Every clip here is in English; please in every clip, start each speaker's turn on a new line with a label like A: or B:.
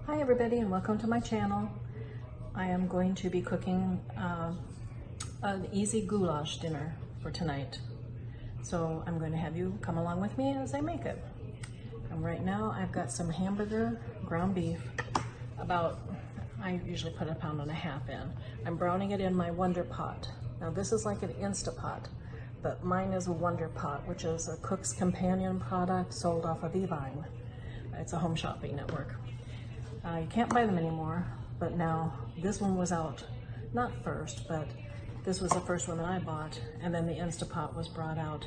A: Hi everybody and welcome to my channel. I am going to be cooking an easy goulash dinner for tonight. So I'm going to have you come along with me as I make it. And right now I've got some hamburger ground beef, I usually put 1.5 pounds in. I'm browning it in my Wonder Pot. Now this is like an InstaPot, but mine is a Wonder Pot, which is a cook's companion product sold off of Evine. It's a home shopping network. You can't buy them anymore, but now this one was out, not first, but this was the first one that I bought, and then the InstaPot was brought out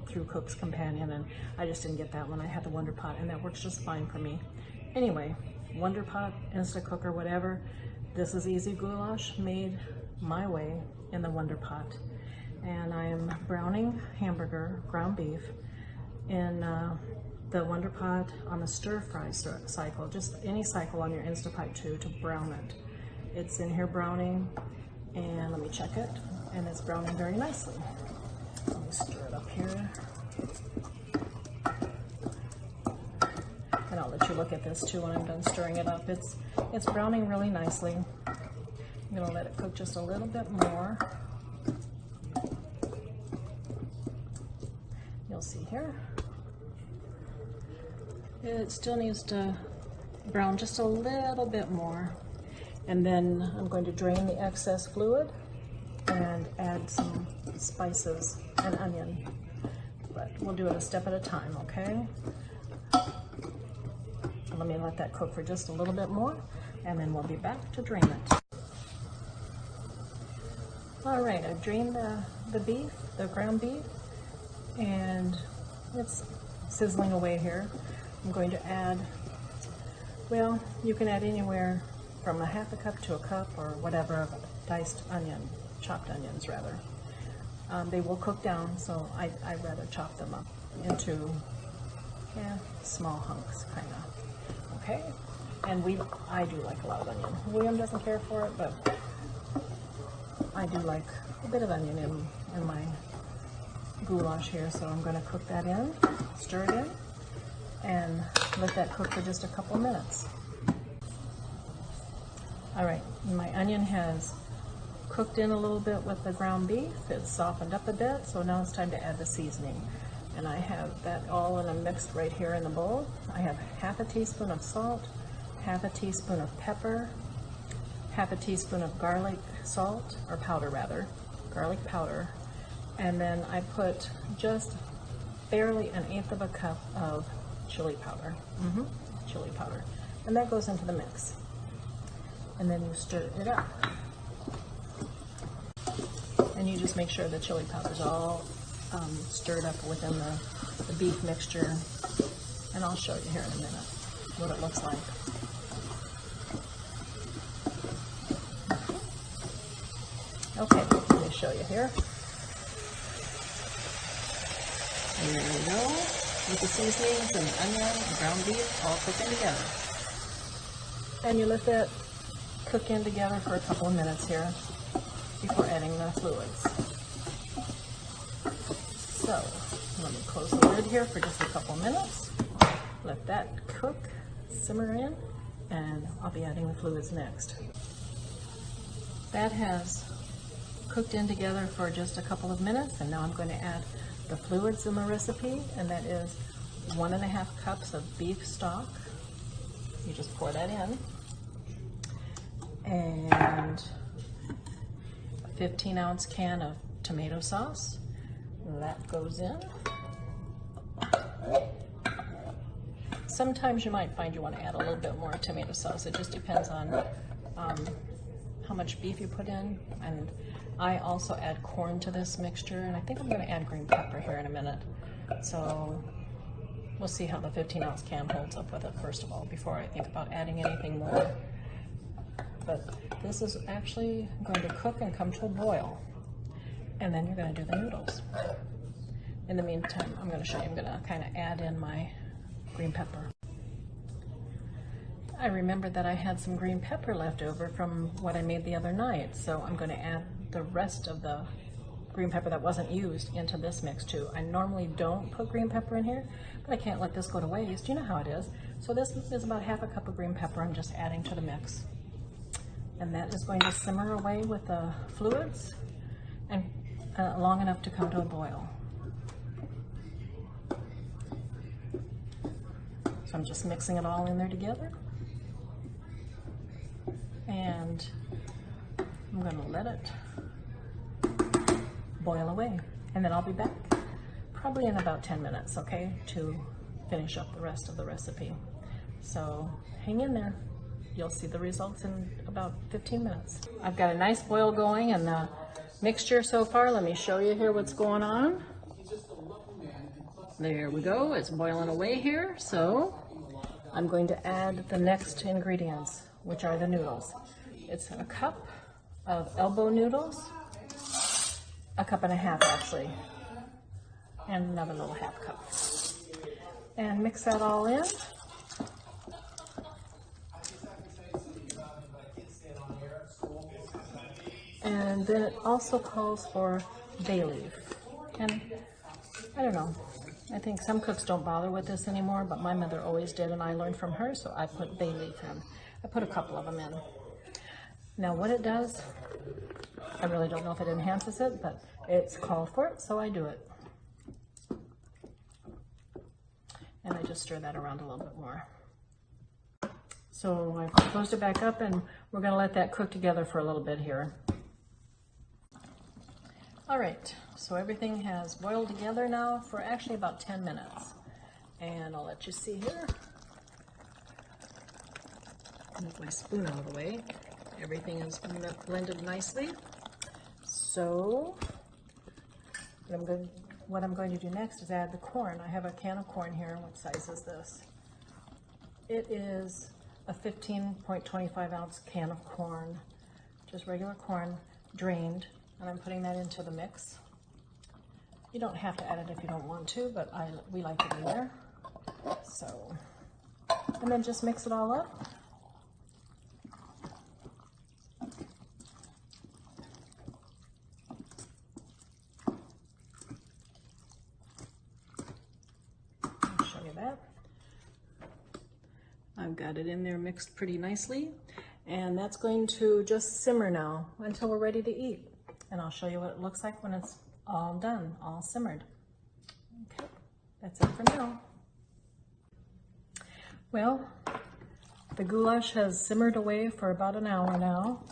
A: through Cook's Companion, and I just didn't get that one. I had the Wonder Pot, and that works just fine for me. Anyway, Wonder Pot, Instacook, or whatever, this is easy goulash made my way in the Wonder Pot. And I am browning hamburger ground beef in the Wonder Pot on the stir fry cycle, just any cycle on your InstaPot 2 to brown it. It's in here browning, and let me check it, and it's browning very nicely. Let me stir it up here. And I'll let you look at this too when I'm done stirring it up. It's browning really nicely. I'm gonna let it cook just a little bit more. You'll see here. It still needs to brown just a little bit more. And then I'm going to drain the excess fluid and add some spices and onion. But we'll do it a step at a time, okay? Let me let that cook for just a little bit more, and then we'll be back to drain it. All right, I've drained the beef, the ground beef, and it's sizzling away here. I'm going to add, well, you can add anywhere from 1/2 cup to 1 cup or whatever of diced onion, chopped onions rather. They will cook down, so I'd rather chop them up into small hunks, kind of. Okay, and I do like a lot of onion. William doesn't care for it, but I do like a bit of onion in my goulash here, so I'm going to cook that in, stir it in, and let that cook for just a couple minutes. All right, my onion has cooked in a little bit with the ground beef. It's softened up a bit, so now it's time to add the seasoning. And I have that all in a mix right here in the bowl. I have 1/2 teaspoon of salt, 1/2 teaspoon of pepper, 1/2 teaspoon of garlic salt, or powder rather, garlic powder. And then I put just barely 1/8 cup of chili powder, chili powder. And that goes into the mix. And then you stir it up. And you just make sure the chili powder is all stirred up within the beef mixture. And I'll show you here in a minute what it looks like. Okay, let me show you here. And there we go, with the seasonings and the onion and ground beef all cooking together. And you let that cook in together for a couple of minutes here before adding the fluids. So, let me close the lid here for just a couple minutes. Let that cook, simmer in, and I'll be adding the fluids next. That has cooked in together for just a couple of minutes, and now I'm going to add the fluids in the recipe, and that is 1.5 cups of beef stock. You just pour that in. And a 15-ounce can of tomato sauce. That goes in. Sometimes you might find you want to add a little bit more tomato sauce. It just depends on how much beef you put in. And I also add corn to this mixture, and I think I'm going to add green pepper here in a minute. So we'll see how the 15-ounce can holds up with it first of all before I think about adding anything more. But this is actually going to cook and come to a boil. And then you're going to do the noodles. In the meantime, I'm going to show you, I'm going to kind of add in my green pepper. I remembered that I had some green pepper left over from what I made the other night, so I'm going to add the rest of the green pepper that wasn't used into this mix too. I normally don't put green pepper in here, but I can't let this go to waste. You know how it is. So this is about half a cup of green pepper I'm just adding to the mix. And that is going to simmer away with the fluids and long enough to come to a boil. So I'm just mixing it all in there together. And I'm going to let it boil away. And then I'll be back probably in about 10 minutes, okay, to finish up the rest of the recipe. So hang in there. You'll see the results in about 15 minutes. I've got a nice boil going and the mixture so far. Let me show you here what's going on. There we go. It's boiling away here. So I'm going to add the next ingredients, which are the noodles. It's a cup of elbow noodles, a cup and a half actually, and another little half cup. And mix that all in. And then it also calls for bay leaf. And I don't know, I think some cooks don't bother with this anymore, but my mother always did, and I learned from her, so I put bay leaf in. I put a couple of them in. Now what it does, I really don't know if it enhances it, but it's called for it, so I do it. And I just stir that around a little bit more. So I've closed it back up, and we're gonna let that cook together for a little bit here. All right, so everything has boiled together now for actually about 10 minutes. And I'll let you see here. Move my spoon out of the way. Everything is blended nicely. So what I'm going to do next is add the corn. I have a can of corn here. What size is this? It is a 15.25 ounce can of corn, just regular corn, drained. And I'm putting that into the mix. You don't have to add it if you don't want to, but we like it in there. So, and then just mix it all up. I'll show you that. I've got it in there mixed pretty nicely. And that's going to just simmer now until we're ready to eat. And I'll show you what it looks like when it's all done, all simmered. Okay, that's it for now. Well, the goulash has simmered away for about an hour now,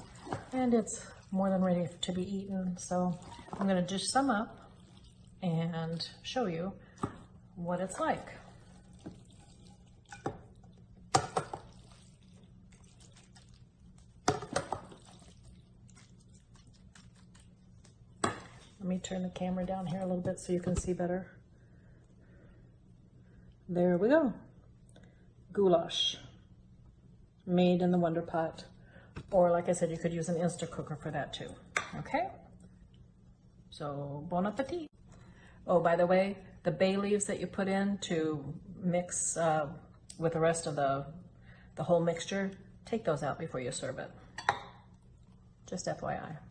A: and it's more than ready to be eaten. So I'm going to dish some up and show you what it's like. Let me turn the camera down here a little bit so you can see better. There we go. Goulash, made in the Wonder Pot. Or like I said, you could use an Instant Cooker for that too. Okay? So, bon appetit. Oh, by the way, the bay leaves that you put in to mix with the rest of the whole mixture, take those out before you serve it. Just FYI.